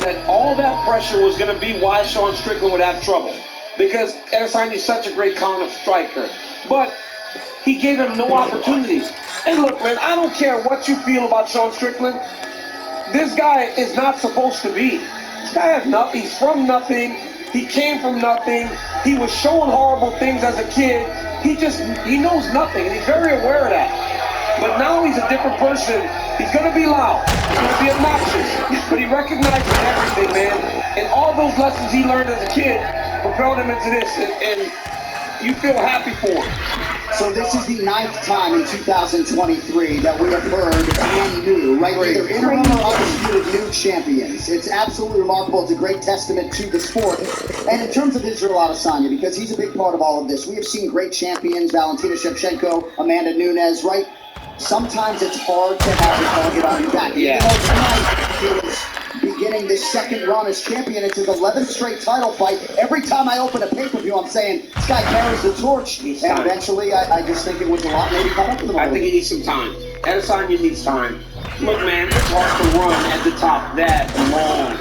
That all that pressure was going to be why Sean Strickland would have trouble, because Adesanya is such a great counter striker, but he gave him no opportunities. And look, man, I don't care what you feel about Sean Strickland. This guy is not supposed to be. This guy has nothing. He's from nothing. He came from nothing. He was showing horrible things as a kid. He knows nothing, and he's very aware of that. But now he's a different person. He's going to be loud. He's going to be obnoxious. But he recognizes everything, man. And all those lessons he learned as a kid propelled him into this. And you feel happy for him. So this is the 9th time in 2023 that we have heard and new, right? Either interim or undisputed new champions. It's absolutely remarkable. It's a great testament to the sport. And in terms of Israel Adesanya, because he's a big part of all of this, we have seen great champions, Valentina Shevchenko, Amanda Nunes, right? Sometimes it's hard to have the target on your back. Yeah. Even though tonight he was beginning this second run as champion, it's his 11th straight title fight. Every time I open a pay-per-view, I'm saying, this guy carries the torch. And eventually, I just think it was a lot maybe caught up with him. I think he needs some time. Adesanya needs time. Look, man, it's hard to run at the top that long.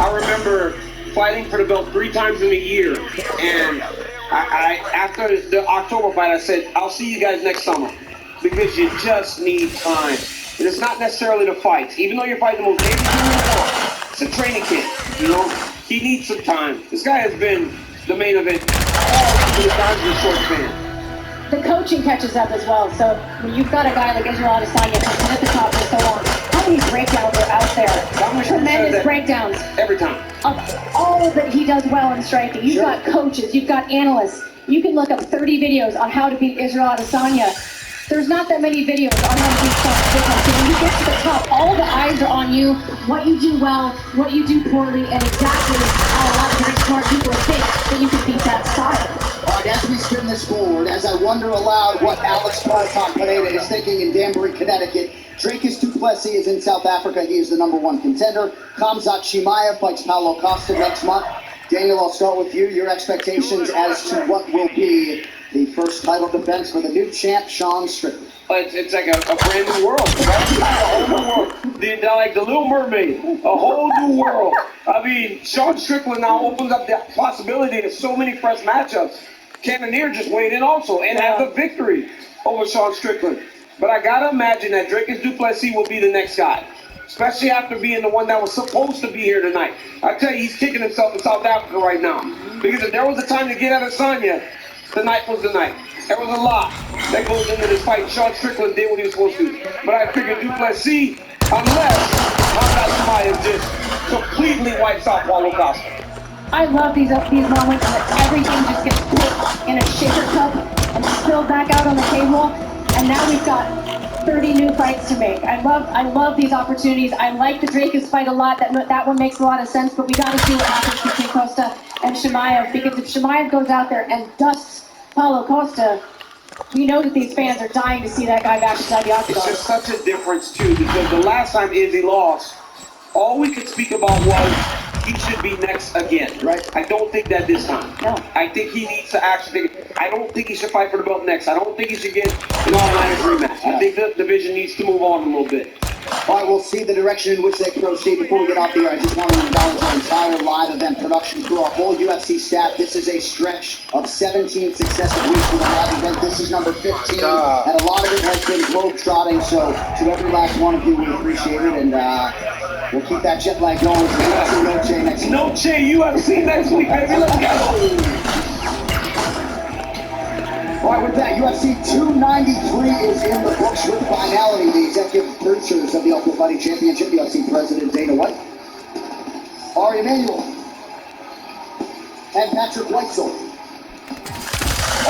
I remember fighting for the belt 3 times in a year. And I after the October fight, I said, I'll see you guys next summer. Because you just need time. And it's not necessarily the fights. Even though you're fighting the most dangerous in the world, it's a training camp. You know, he needs some time. This guy has been the main event all the times in a short span. The coaching catches up as well. So when you've got a guy like Israel Adesanya who's been at the top for so long, how many breakdowns are out there? Tremendous breakdowns. Every time. Of all that he does well in striking. You've got coaches, you've got analysts. You can look up 30 videos on how to beat Israel Adesanya. There's not that many videos on how to beat Sean Strickland. So when you get to the top, all the eyes are on you, what you do well, what you do poorly, and exactly how a lot of very smart people think that you can beat that style. All right, as we spin this forward, as I wonder aloud what Alex Pereira is thinking in Danbury, Connecticut, Dricus du Plessis is in South Africa. He is the #1 contender. Khamzat Chimaev fights Paulo Costa next month. Daniel, I'll start with you. Your expectations as to what will be the first title defense for the new champ, Sean Strickland. It's like a brand new world, right? A whole new world. Like the Little Mermaid, a whole new world. I mean, Sean Strickland now opens up the possibility of so many fresh matchups. Cannonier just weighed in also and has a victory over Sean Strickland. But I gotta imagine that Dricus du Plessis will be the next guy, especially after being the one that was supposed to be here tonight. I tell you, he's kicking himself in South Africa right now. Because if there was a time to get Adesanya, tonight was the night. There was a lot that goes into this fight. Sean Strickland did what he was supposed to. But I figured du Plessis, unless Khamzat Chimaev just completely wipes out Paulo Costa. I love these moments where everything just gets put in a shaker cup and spilled back out on the table. And now we've got 30 new fights to make. I love these opportunities. I like the Dricus fight a lot. That one makes a lot of sense. But we got to see what happens between Costa and Chimaev, because if Chimaev goes out there and dusts Paulo Costa, we know that these fans are dying to see that guy back inside the octagon. It's just such a difference, too, because the last time Izzy lost, all we could speak about was he should be next again. Right. I don't think that this time. No. I think he needs to actually, I don't think he should fight for the belt next. I don't think he should get an automatic rematch. I think the division needs to move on a little bit. All right, we'll see the direction in which they proceed. Before we get off the air, I just want to acknowledge our entire live event production crew, our whole UFC staff. This is a stretch of 17 successive weeks with a live event. This is number 15, and a lot of it has been globe-trotting, so to every last one of you, we appreciate it, and we'll keep that jet lag going for UFC Noche next week. Noche UFC next week, baby. Let's go. All right, with that, UFC 293 is in the books with finality. The executive producers of the Ultimate Fighting Championship, UFC President Dana White, Ari Emanuel, and Patrick Weitzel.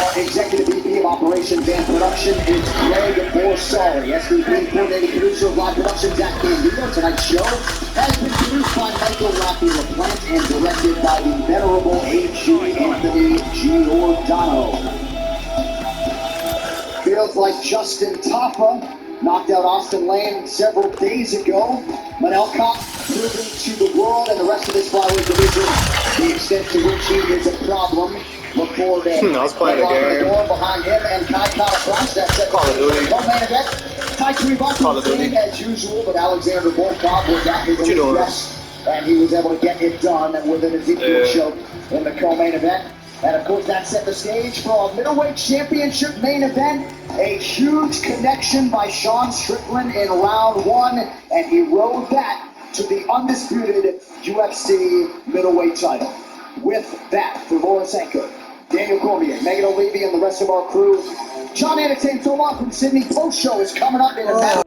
Our Executive VP of Operations and Production is Greg Borsari. SVP, Coordinating Producer of Live Production, Zach Candido. Tonight's show has been produced by Michael Lappy LaPlante and directed by the venerable A.G. Anthony Giordano. Feels like Justin Taffa knocked out Austin Lane several days ago. Manel Kape proving to the world and the rest of this flyweight division the extent to which he is a problem. Look forward to I was playing a game. behind him and Kai Kara France. That's it. Call of Duty. Main event. Tai Call of Duty. Tuivasa as usual, but Alexander Volkov was at his doing? best, and he was able to get it done with an Ezekiel show in the co-main event. And of course, that set the stage for our middleweight championship main event. A huge connection by Sean Strickland in round one, and he rode that to the undisputed UFC middleweight title. With that, for Vorosenko, Daniel Cormier, Megan O'Leary, and the rest of our crew, John Anatane so long from Sydney. Post show is coming up in a matter.